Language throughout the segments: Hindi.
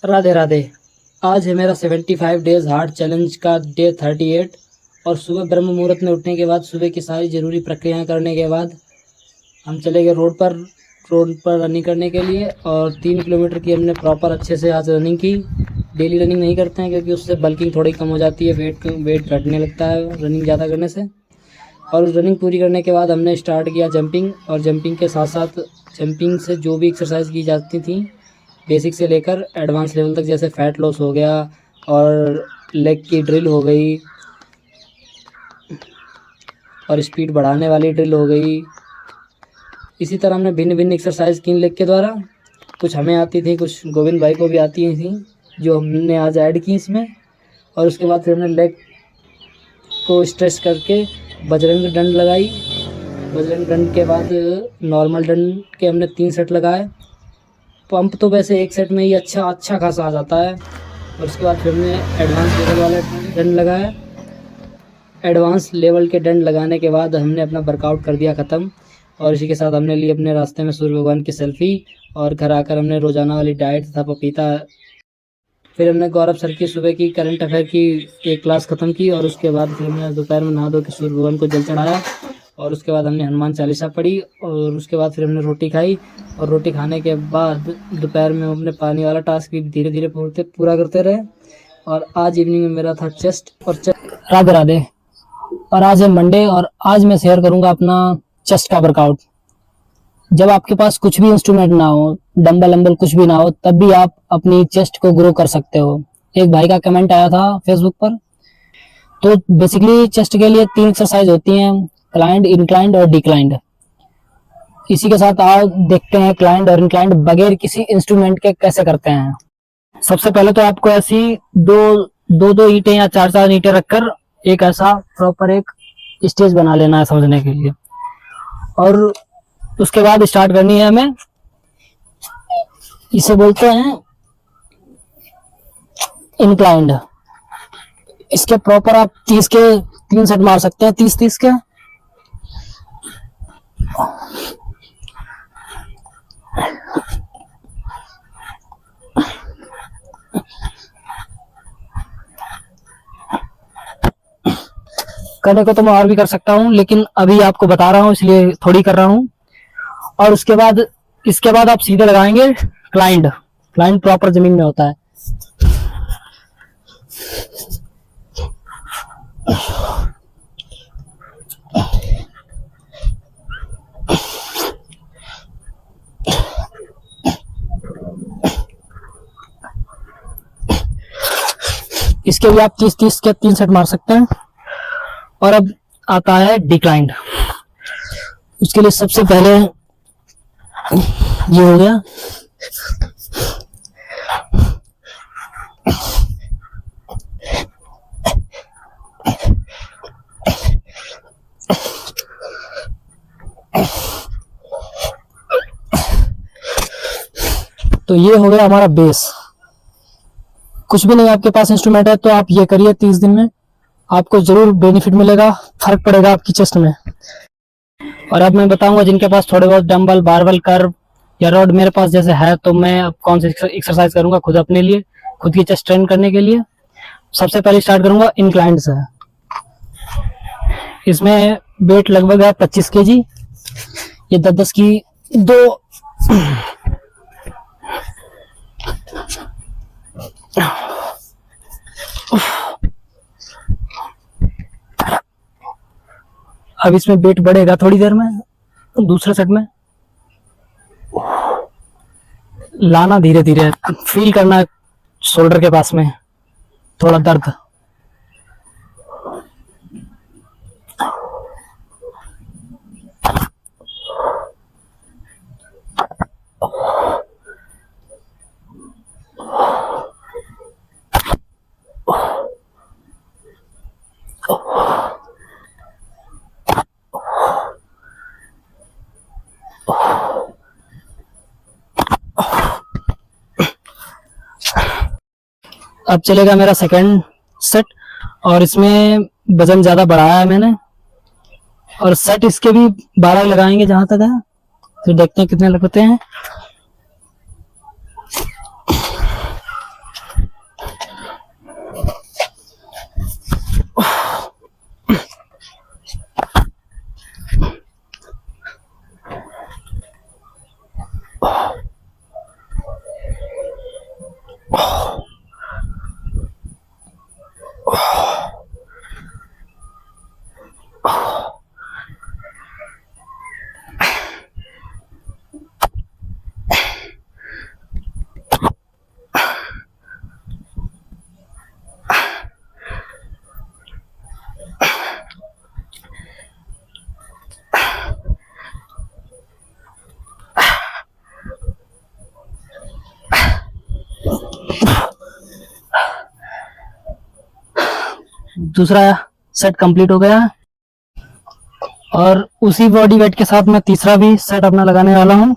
राधे राधे। आज है मेरा 75 डेज हार्ट चैलेंज का डे 38। और सुबह ब्रह्म मुहूर्त में उठने के बाद सुबह की सारी ज़रूरी प्रक्रियाएं करने के बाद हम चले गए रोड पर रनिंग करने के लिए। और 3 किलोमीटर की हमने प्रॉपर अच्छे से आज रनिंग की। डेली रनिंग नहीं करते हैं क्योंकि उससे बल्किंग थोड़ी कम हो जाती है, वेट घटने लगता है रनिंग ज़्यादा करने से। और उस रनिंग पूरी करने के बाद हमने स्टार्ट किया जंपिंग। और जंपिंग के साथ साथ जंपिंग से जो भी एक्सरसाइज की जाती थी बेसिक से लेकर एडवांस लेवल तक, जैसे फैट लॉस हो गया और लेग की ड्रिल हो गई और स्पीड बढ़ाने वाली ड्रिल हो गई। इसी तरह हमने भिन्न भिन्न एक्सरसाइज की लेग के द्वारा। कुछ हमें आती थी, कुछ गोविंद भाई को भी आती थी, जो हमने आज ऐड की इसमें। और उसके बाद फिर हमने लेग को स्ट्रेच करके बजरंग दंड लगाई। बजरंग दंड के बाद नॉर्मल दंड के हमने 3 सेट लगाए। पंप तो वैसे एक सेट में ही अच्छा खासा आ जाता है। और उसके बाद फिर हमने एडवांस लेवल वाला दंड लगाया। एडवांस लेवल के दंड लगाने के बाद हमने अपना वर्कआउट कर दिया ख़त्म। और इसी के साथ हमने ली अपने रास्ते में सूर्य भगवान की सेल्फ़ी। और घर आकर हमने रोज़ाना वाली डाइट तथा पपीता। फिर हमने गौरव सर की सुबह की करंट अफेयर की एक क्लास ख़त्म की। और उसके बाद फिर हमने दोपहर में नहा धो के सूर्य भगवान को जल चढ़ाया। और उसके बाद हमने हनुमान चालीसा पढ़ी। और उसके बाद फिर हमने रोटी खाई। और रोटी खाने के बाद दोपहर में हमने पानी वाला टास्क भी धीरे धीरे पूरा करते रहे। और आज इवनिंग में मेरा था चेस्ट राधे राधे। और आज है मंडे और आज मैं शेयर करूंगा अपना चेस्ट का वर्कआउट। जब आपके पास कुछ भी इंस्ट्रूमेंट ना हो, डंबल अम्बल कुछ भी ना हो, तब भी आप अपनी चेस्ट को ग्रो कर सकते हो। एक भाई का कमेंट आया था फेसबुक पर। तो बेसिकली चेस्ट के लिए 3 एक्सरसाइज होती हैं, क्लाइंड, इंक्लाइंड और डिक्लाइंड। इसी के साथ आप देखते हैं क्लाइंड और इंक्लाइंड बगैर किसी इंस्ट्रूमेंट के कैसे करते हैं। सबसे पहले तो आपको ऐसी दो ईंटें या 4 ईंटें रखकर एक ऐसा प्रॉपर एक स्टेज बना लेना है समझने के लिए। और उसके बाद स्टार्ट करनी है हमें, इसे बोलते हैं इंक्लाइंड। इसके प्रॉपर आप 30 के 3 सेट मार सकते हैं, 30-30 के। करने को तो मैं और भी कर सकता हूँ, लेकिन अभी आपको बता रहा हूँ इसलिए थोड़ी कर रहा हूँ। और इसके बाद आप सीधे लगाएंगे क्लाइंड। क्लाइंड प्रॉपर जमीन में होता है। इसके लिए आप 30-30 के 3 सेट मार सकते हैं। और अब आता है डिक्लाइंड। उसके लिए सबसे पहले ये हो गया। तो ये हो गया हमारा बेस। कुछ भी नहीं आपके पास इंस्ट्रूमेंट है तो आप ये करिए 30 दिन में, आपको जरूर बेनिफिट मिलेगा, फर्क पड़ेगा आपकी चेस्ट में। और अब मैं बताऊंगा जिनके पास थोड़े बहुत डंबल, बारबल, कर्व या रॉड मेरे पास जैसे है, तो मैं अब कौन सी एक्सरसाइज करूंगा खुद अपने लिए, खुद की चेस्ट ट्रेन करने के लिए। सबसे पहले स्टार्ट करूंगा इंक्लाइंड से। इसमें वेट लगभग है 25 kg। ये 10-10 की दो अब इसमें वेट बढ़ेगा थोड़ी देर में। दूसरे सेट में लाना धीरे धीरे, फील करना शोल्डर के पास में थोड़ा दर्द। अब चलेगा मेरा सेकंड सेट। और इसमें वजन ज्यादा बढ़ाया है मैंने। और सेट इसके भी 12 लगाएंगे जहां तक है, फिर देखते हैं कितने लगते हैं। दूसरा सेट कंप्लीट हो गया है और उसी बॉडी वेट के साथ मैं तीसरा भी सेट अपना लगाने वाला हूँ।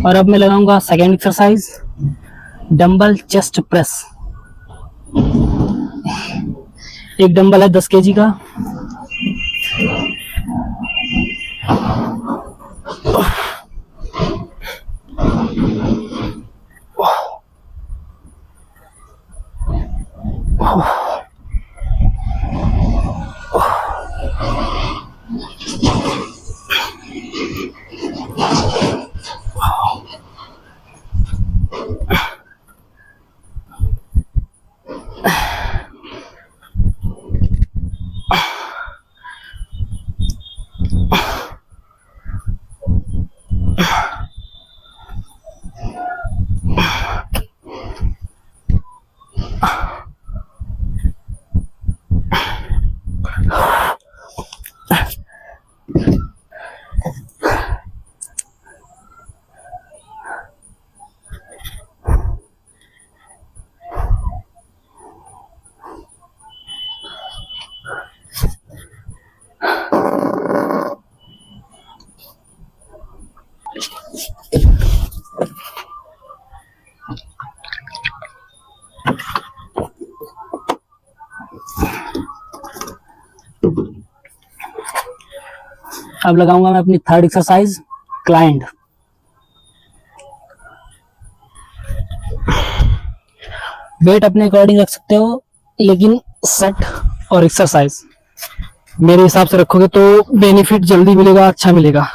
और अब मैं लगाऊंगा second exercise, dumbbell chest press. एक डंबल है 10 केजी का, अब लगाऊंगा मैं अपनी थर्ड एक्सरसाइज, क्लाइंड। वेट अपने अकॉर्डिंग रख सकते हो, लेकिन सेट और एक्सरसाइज मेरे हिसाब से रखोगे तो बेनिफिट जल्दी मिलेगा, अच्छा मिलेगा।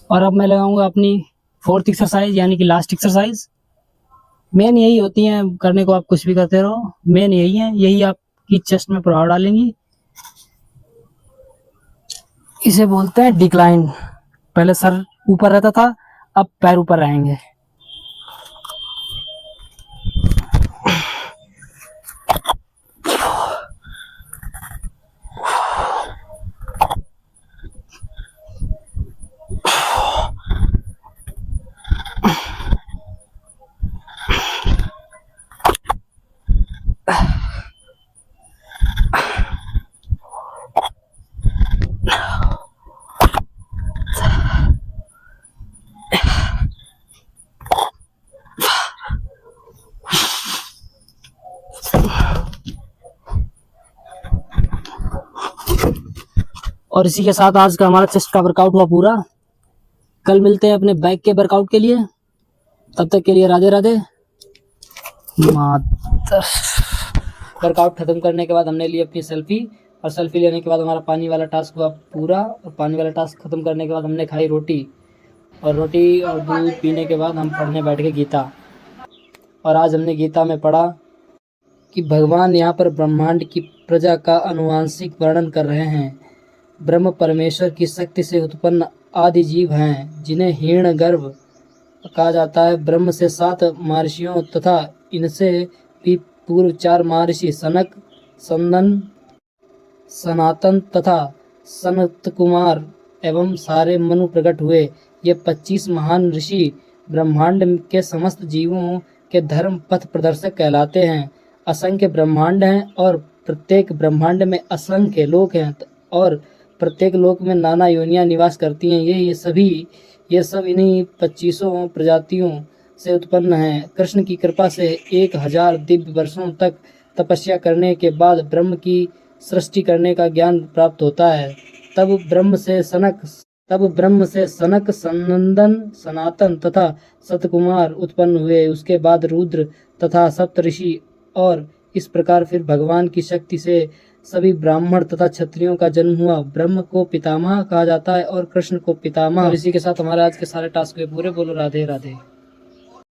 और अब मैं लगाऊंगा अपनी फोर्थ एक्सरसाइज, यानी कि लास्ट एक्सरसाइज। मेन यही होती है करने को, आप कुछ भी करते रहो, मेन यही है, यही आपकी चेस्ट में प्रभाव डालेंगी। इसे बोलते हैं डिक्लाइन। पहले सर ऊपर रहता था, अब पैर ऊपर रहेंगे। और इसी के साथ आज का हमारा चेस्ट का वर्कआउट हुआ पूरा। कल मिलते हैं अपने बैक के वर्कआउट के लिए, तब तक के लिए राधे राधे। वर्कआउट खत्म करने के बाद हमने ली अपनी सेल्फी, और सेल्फी लेने के बाद हमारा पानी वाला टास्क हुआ पूरा। और पानी वाला टास्क खत्म करने के बाद हमने खाई रोटी, और रोटी और दूध पीने के बाद हम पढ़ने बैठ गए गीता। और आज हमने गीता में पढ़ा कि भगवान यहाँ पर ब्रह्मांड की प्रजा का आनुवांशिक वर्णन कर रहे हैं। ब्रह्म परमेश्वर की शक्ति से उत्पन्न आदि जीव हैं, जिन्हें हिरण्यगर्भ कहा जाता है। ब्रह्म से 7 महर्षियों तथा इनसे भी पूर्व 4 महर्षि सनक, संदन, सनातन तथा सनत कुमार एवं सारे मनु प्रकट हुए। ये 25 महान ऋषि ब्रह्मांड के समस्त जीवों के धर्म पथ प्रदर्शक कहलाते हैं। असंख्य ब्रह्मांड हैं और प्रत्येक ब्रह्मांड में असंख्य लोक हैं और प्रत्येक लोक में नाना योनियां निवास करती हैं। ये सब इन्हीं 25 प्रजातियों से उत्पन्न हैं। कृष्ण की कृपा से 1000 दिव्य वर्षों तक तपस्या करने के बाद ब्रह्म की सृष्टि करने का ज्ञान प्राप्त होता है। तब ब्रह्म से सनक, सनंदन, सनातन तथा सतकुमार उत्पन्न हुए। उसके बाद रुद्र तथा सप्तऋषि और इस प्रकार फिर भगवान की शक्ति से सभी ब्राह्मण तथा क्षत्रियों का जन्म हुआ। ब्रह्म को पितामह कहा जाता है और कृष्ण को पितामह। इसी के साथ हमारे आज के सारे टास्क हुए पूरे। बोलो राधे राधे।